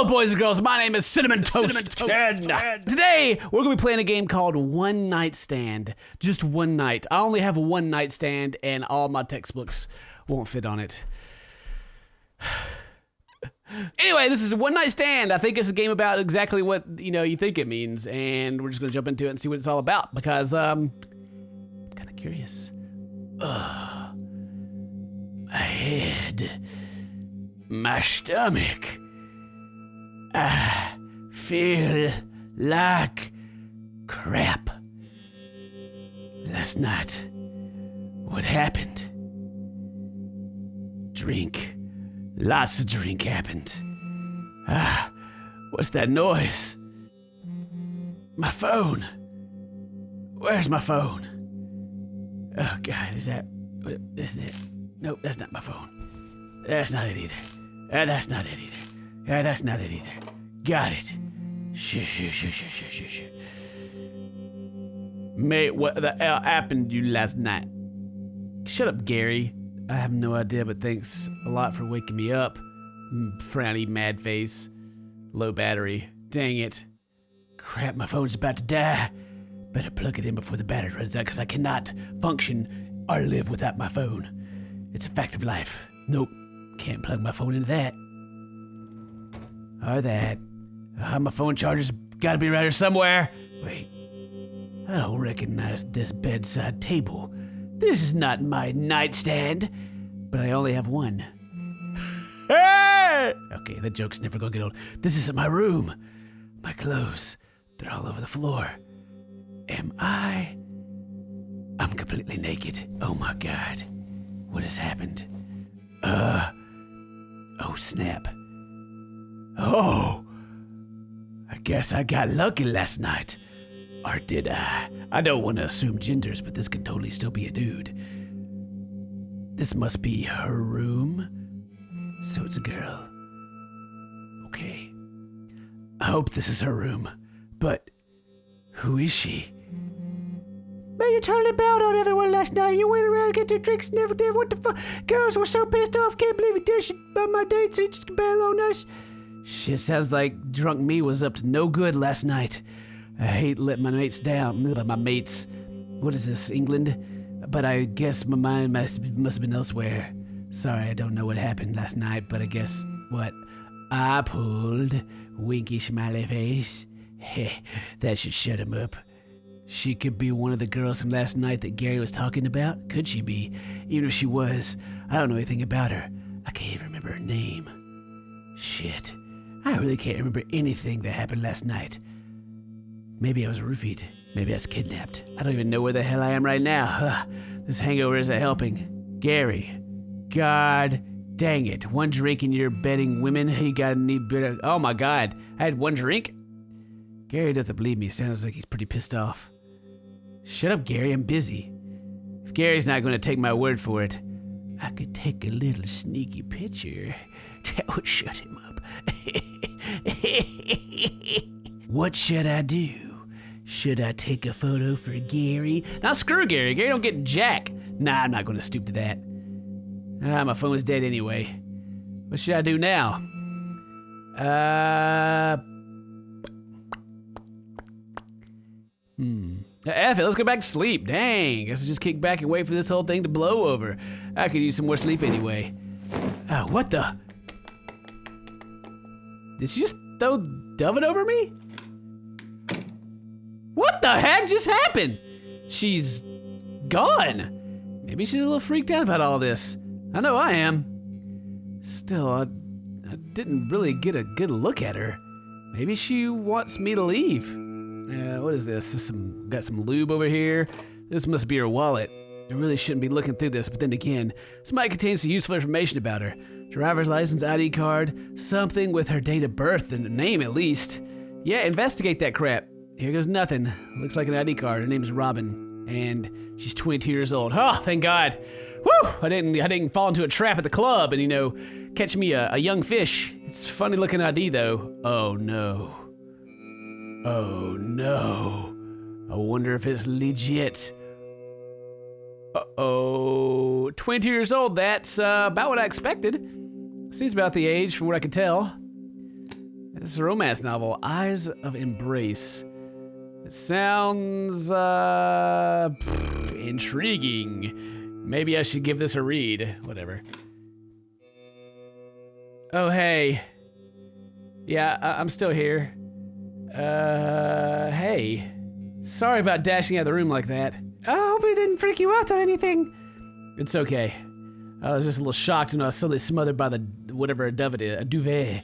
Hello, boys and girls. My name is CinnamonToastKen. Today, we're going to be playing a game called One Night Stand. Just one night. I only have a one night stand, and all my textbooks won't fit on it. Anyway, this is a one night stand. I think it's a game about exactly what you think it means, and we're just going to jump into it and see what it's all about because I'm kind of curious. My head, my stomach. I feel like crap. Last night, what happened? Drink. Lots of drink happened. What's that noise? My phone. Where's my phone? Oh God, is that it? Nope, that's not my phone. That's not it either. That's not it either. That's not it either. Got it. Shh. Mate, what the hell happened to you last night? Shut up, Gary. I have no idea, but thanks a lot for waking me up. Frowny, mad face. Low battery. Dang it. Crap, my phone's about to die. Better plug it in before the battery runs out, because I cannot function or live without my phone. It's a fact of life. Nope. Can't plug my phone into that. Or that. My phone charger's gotta be around here somewhere. Wait. I don't recognize this bedside table. This is not my nightstand. But I only have one. Okay, that joke's never gonna get old. This isn't my room. My clothes, they're all over the floor. I'm completely naked. Oh my God. What has happened? Oh snap. Oh, I guess I got lucky last night. Or did I? I don't want to assume genders, but this could totally still be a dude. This must be her room. So it's a girl. Okay. I hope this is her room. But who is she? Man, you totally bailed on everyone last night. You went around to get your drinks and never did. What the fuck? Girls were so pissed off. Can't believe you did shit about my date, so you just bail on us. Shit, sounds like drunk me was up to no good last night. I hate letting my mates down. My mates. What is this, England? But I guess my mind must have been elsewhere. Sorry, I don't know what happened last night, but I guess what I pulled. Winky smiley face. That should shut him up. She could be one of the girls from last night that Gary was talking about. Could she be? Even if she was, I don't know anything about her. I can't even remember her name. Shit. I really can't remember anything that happened last night. Maybe I was roofied. Maybe I was kidnapped. I don't even know where the hell I am right now. This hangover isn't helping. Gary. God dang it. One drink and you're betting women. You gotta need better. Oh my God. I had one drink? Gary doesn't believe me. Sounds like he's pretty pissed off. Shut up, Gary. I'm busy. If Gary's not going to take my word for it, I could take a little sneaky picture. That would shut him up. What should I do? Should I take a photo for Gary? Now screw Gary. Gary don't get jack. Nah, I'm not going to stoop to that. My phone's dead anyway. What should I do now? F it, let's go back to sleep. Dang, guess I'll just kick back and wait for this whole thing to blow over. I could use some more sleep anyway. What the? Did she just throw Dovin over me? What the heck just happened? She's gone. Maybe she's a little freaked out about all this. I know I am. Still, I didn't really get a good look at her. Maybe she wants me to leave. What is this? Got some lube over here. This must be her wallet. I really shouldn't be looking through this, but then again, this might contain some useful information about her. Driver's license, ID card, something with her date of birth and a name at least. Yeah, investigate that crap. Here goes nothing. Looks like an ID card. Her name is Robin, and she's 22 years old. Oh, thank God. Whew! I didn't fall into a trap at the club and catch me a young fish. It's funny looking ID though. Oh no. Oh no. I wonder if it's legit. Uh-oh. 20 years old, that's about what I expected. Seems about the age from what I could tell. This romance novel, Eyes of Embrace. It sounds, intriguing. Maybe I should give this a read. Whatever. Oh, hey. Yeah, I'm still here. Hey. Sorry about dashing out of the room like that. I hope it didn't freak you out or anything. It's okay. I was just a little shocked when I was suddenly smothered by the, whatever a duvet.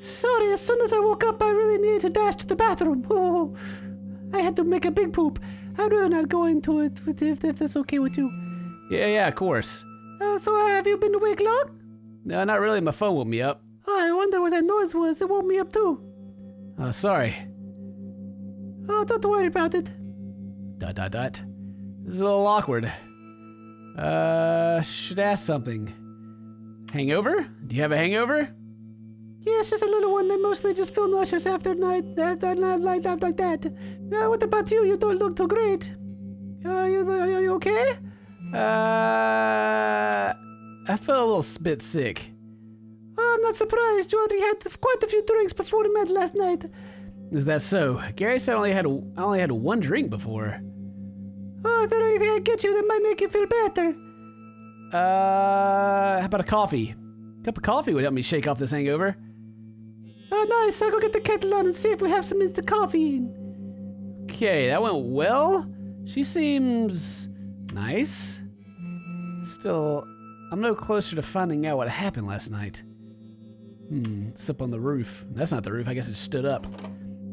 Sorry, as soon as I woke up, I really needed to dash to the bathroom. Oh, I had to make a big poop. I'd rather not go into it if that's okay with you. Yeah, of course. So have you been awake long? No, not really. My phone woke me up. Oh, I wonder what that noise was. It woke me up too. Oh, sorry. Oh, don't worry about it. ... This is a little awkward. Should ask something. Hangover? Do you have a hangover? Yeah, it's just a little one. I mostly just feel nauseous after night like that. What about you? You don't look too great. Are you okay? I felt a little bit sick. Oh, I'm not surprised. You already had quite a few drinks before we met last night. Is that so? Gary said I only had one drink before. Oh, is there anything I can get you that might make you feel better? How about a coffee? A cup of coffee would help me shake off this hangover. Oh, nice. I'll go get the kettle on and see if we have some instant coffee. Okay, that went well. She seems nice. Still, I'm no closer to finding out what happened last night. It's up on the roof. That's not the roof. I guess it stood up.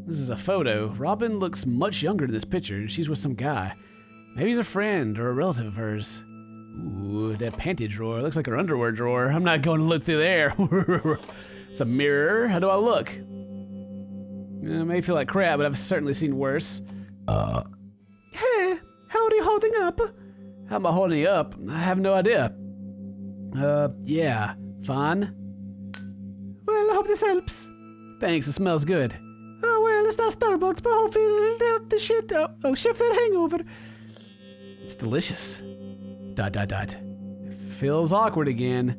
This is a photo. Robin looks much younger in this picture, and she's with some guy. Maybe he's a friend or a relative of hers. Ooh, that panty drawer. Looks like her underwear drawer. I'm not going to look through there. It's a mirror. How do I look? I may feel like crap, but I've certainly seen worse. Hey, how are you holding up? How am I holding up? I have no idea. Yeah, fine. Well, I hope this helps. Thanks, it smells good. Oh, well, it's not Starbucks, but hopefully it'll help the shit shift that hangover. It's delicious. ... It feels awkward again.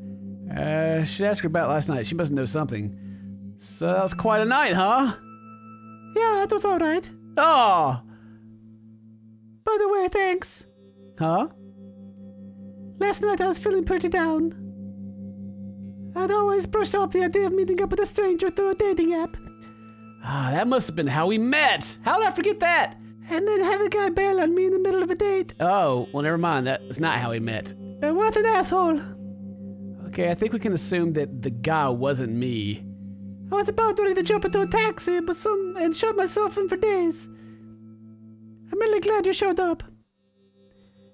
Should ask her about last night. She must know something. So that was quite a night, huh? Yeah, it was alright. Oh! By the way, thanks. Huh? Last night I was feeling pretty down. I'd always brushed off the idea of meeting up with a stranger through a dating app. Ah, that must have been how we met. How did I forget that? And then have a guy bail on me in the middle of a date. Oh, well, never mind. That's not how we met. What an asshole. Okay, I think we can assume that the guy wasn't me. I was about ready to jump into a taxi and shut myself in for days. I'm really glad you showed up.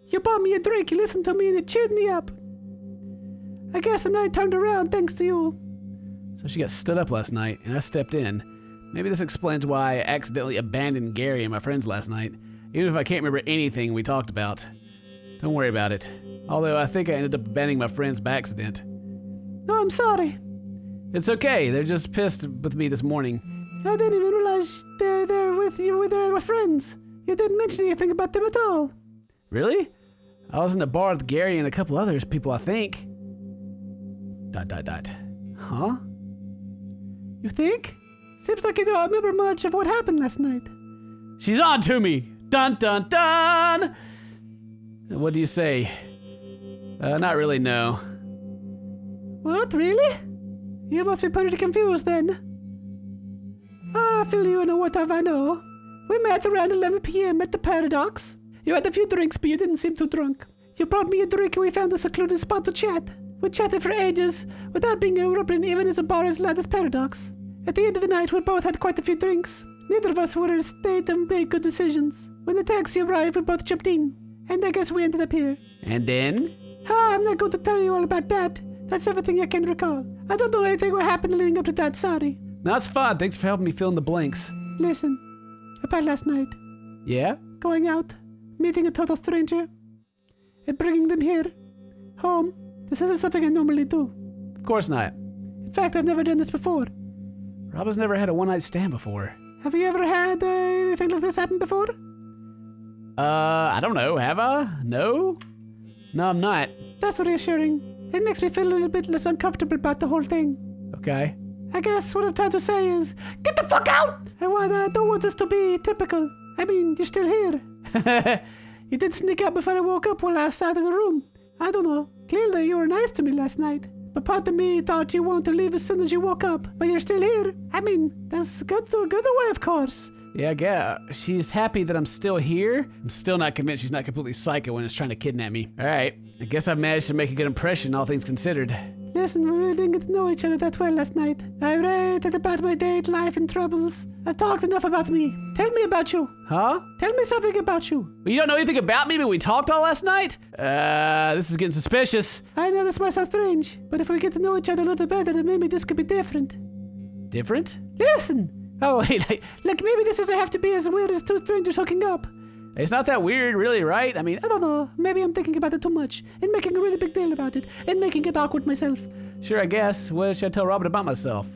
You bought me a drink, you listened to me, and it cheered me up. I guess the night turned around thanks to you. So she got stood up last night, and I stepped in. Maybe this explains why I accidentally abandoned Gary and my friends last night, even if I can't remember anything we talked about. Don't worry about it. Although I think I ended up abandoning my friends by accident. Oh, I'm sorry. It's okay. They're just pissed with me this morning. I didn't even realize they're with you with their friends. You didn't mention anything about them at all. Really? I was in the bar with Gary and a couple others people, I think. ... Huh? You think? Seems like you don't remember much of what happened last night. She's on to me! Dun dun dun! What do you say? Not really, no. What, really? You must be pretty confused then. I feel you know what I know. We met around 11 p.m. at the Paradox. You had a few drinks, but you didn't seem too drunk. You brought me a drink and we found a secluded spot to chat. We chatted for ages, without being interrupted even as a bar as loud as Paradox. At the end of the night, we both had quite a few drinks. Neither of us were in a state to make good decisions. When the taxi arrived, we both jumped in. And I guess we ended up here. And then? I'm not going to tell you all about that. That's everything I can recall. I don't know anything what happened leading up to that, sorry. No, it's fine. Thanks for helping me fill in the blanks. Listen, about last night. Yeah? Going out, meeting a total stranger, and bringing them here, home. This isn't something I normally do. Of course not. In fact, I've never done this before. Robin's never had a one-night stand before. Have you ever had anything like this happen before? I don't know. Have I? No? No, I'm not. That's reassuring. It makes me feel a little bit less uncomfortable about the whole thing. Okay. I guess what I'm trying to say is, get the fuck out! I don't want this to be typical. I mean, you're still here. You did sneak out before I woke up while I was out of the room. I don't know. Clearly, you were nice to me last night. But part of me thought you wanted to leave as soon as you woke up. But you're still here. I mean, that's good away, of course. Yeah, I guess she's happy that I'm still here. I'm still not convinced she's not completely psycho when it's trying to kidnap me. All right, I guess I've managed to make a good impression, all things considered. Listen, we really didn't get to know each other that well last night. I ranted about my date life and troubles. I've talked enough about me. Tell me about you. Huh? Tell me something about you. Well, you don't know anything about me, but we talked all last night? This is getting suspicious. I know this might sound strange, but if we get to know each other a little better, then maybe this could be different. Different? Listen! Oh, wait, like maybe this doesn't have to be as weird as two strangers hooking up. It's not that weird, really, right? I mean, I don't know. Maybe I'm thinking about it too much and making a really big deal about it and making it awkward myself. Sure, I guess. What should I tell Robin about myself?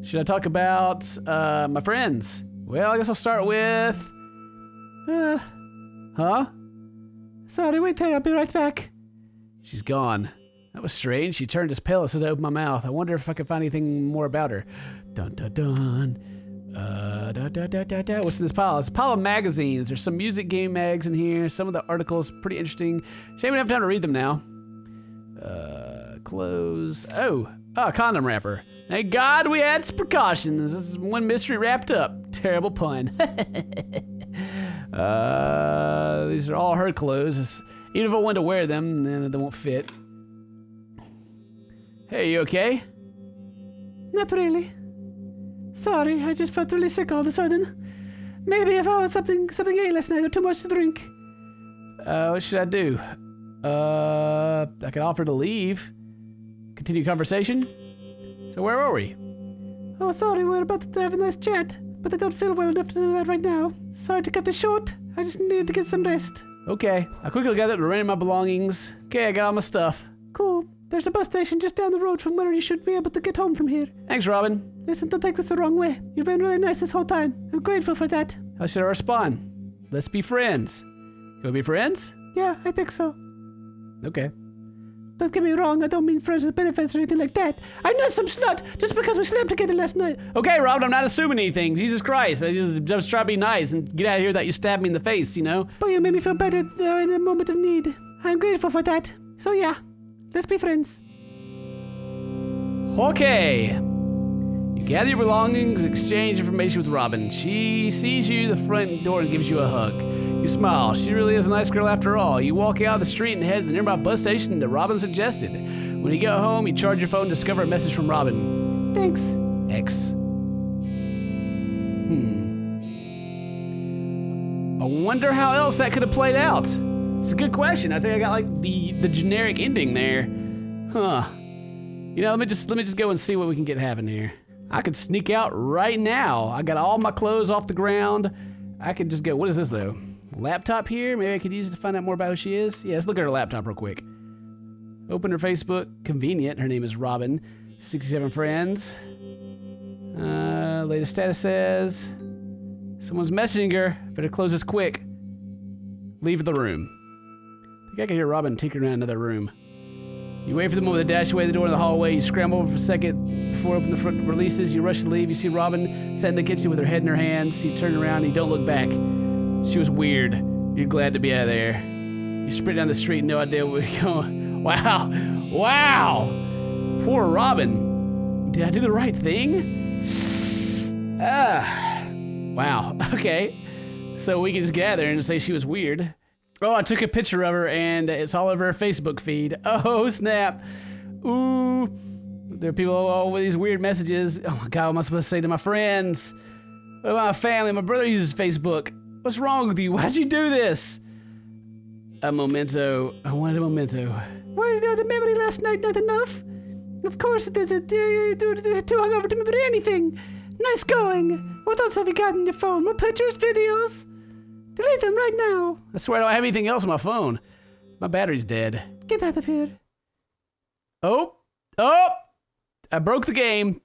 Should I talk about, my friends? Well, I guess I'll start with... Huh? Sorry, wait there. I'll be right back. She's gone. That was strange. She turned as pale as soon as I opened my mouth. I wonder if I could find anything more about her. Dun dun dun. What's in this pile? It's a pile of magazines. There's some music game mags in here. Some of the articles pretty interesting. Shame we don't have time to read them now. Clothes. Oh, condom wrapper. Thank God we had some precautions. This is one mystery wrapped up. Terrible pun. These are all her clothes. Even if I wanted to wear them, then they won't fit. Hey, you okay? Not really. Sorry, I just felt really sick all of a sudden. Maybe if I was something ate last night or too much to drink. What should I do? I could offer to leave. Continue conversation? So where were we? Oh, sorry, we're about to have a nice chat, but I don't feel well enough to do that right now. Sorry to cut this short. I just need to get some rest. Okay, I quickly gathered and ran my belongings. Okay, I got all my stuff. Cool. There's a bus station just down the road from where you should be able to get home from here. Thanks, Robin. Listen, don't take this the wrong way. You've been really nice this whole time. I'm grateful for that. How should I respond? Let's be friends. Can we be friends? Yeah, I think so. Okay. Don't get me wrong, I don't mean friends with benefits or anything like that. I'm not some slut just because we slept together last night. Okay, Robin, I'm not assuming anything. Jesus Christ, I just try to be nice and get out of here without you stab me in the face, you know? But you made me feel better in a moment of need. I'm grateful for that. So yeah, let's be friends. Okay. You gather your belongings, exchange information with Robin. She sees you at the front door and gives you a hug. You smile. She really is a nice girl after all. You walk out of the street and head to the nearby bus station that Robin suggested. When you get home, you charge your phone and discover a message from Robin. Thanks. X. I wonder how else that could have played out. It's a good question. I think I got like the generic ending there. Huh. You know, let me just go and see what we can get happen here. I could sneak out right now. I got all my clothes off the ground. I could just go. What is this though? Laptop here? Maybe I could use it to find out more about who she is. Yeah, let's look at her laptop real quick. Open her Facebook. Convenient. Her name is Robin. 67 friends. Latest status says someone's messaging her. Better close this quick. Leave the room. I think I can hear Robin tinkering around another room. You wait for the moment to dash away the door in the hallway. You scramble over for a second before opening the front releases. You rush to leave. You see Robin sat in the kitchen with her head in her hands. You turn around and you don't look back. She was weird. You're glad to be out of there. You sprint down the street, no idea where you're going. Wow. Wow. Poor Robin. Did I do the right thing? Wow. Okay. So we can just gather and say she was weird. Oh, I took a picture of her and it's all over her Facebook feed. Oh, snap. Ooh. There are people all with these weird messages. Oh my God, what am I supposed to say to my friends? What about my family? My brother uses Facebook. What's wrong with you? Why'd you do this? A memento. I wanted a memento. Why did the memory last night not enough? Of course it is. You're too hungover to remember anything. Nice going. What else have you got on your phone? More pictures, videos? Delete them right now. I swear I don't have anything else on my phone. My battery's dead. Get out of here. Oh. I broke the game.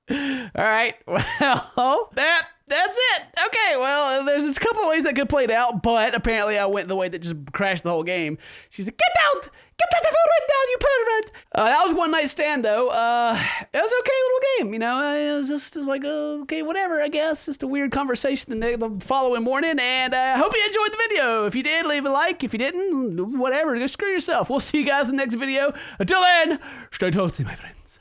All right. Well, That's it. Okay, well, there's a couple of ways that could play it out, but apparently I went the way that just crashed the whole game. She's like, get out! Get that phone right now, you pervert! That was one night stand, though. It was an okay little game, you know. It was just like, okay, whatever, I guess. Just a weird conversation the following morning, and I hope you enjoyed the video. If you did, leave a like. If you didn't, whatever, just screw yourself. We'll see you guys in the next video. Until then, stay toasty, my friends.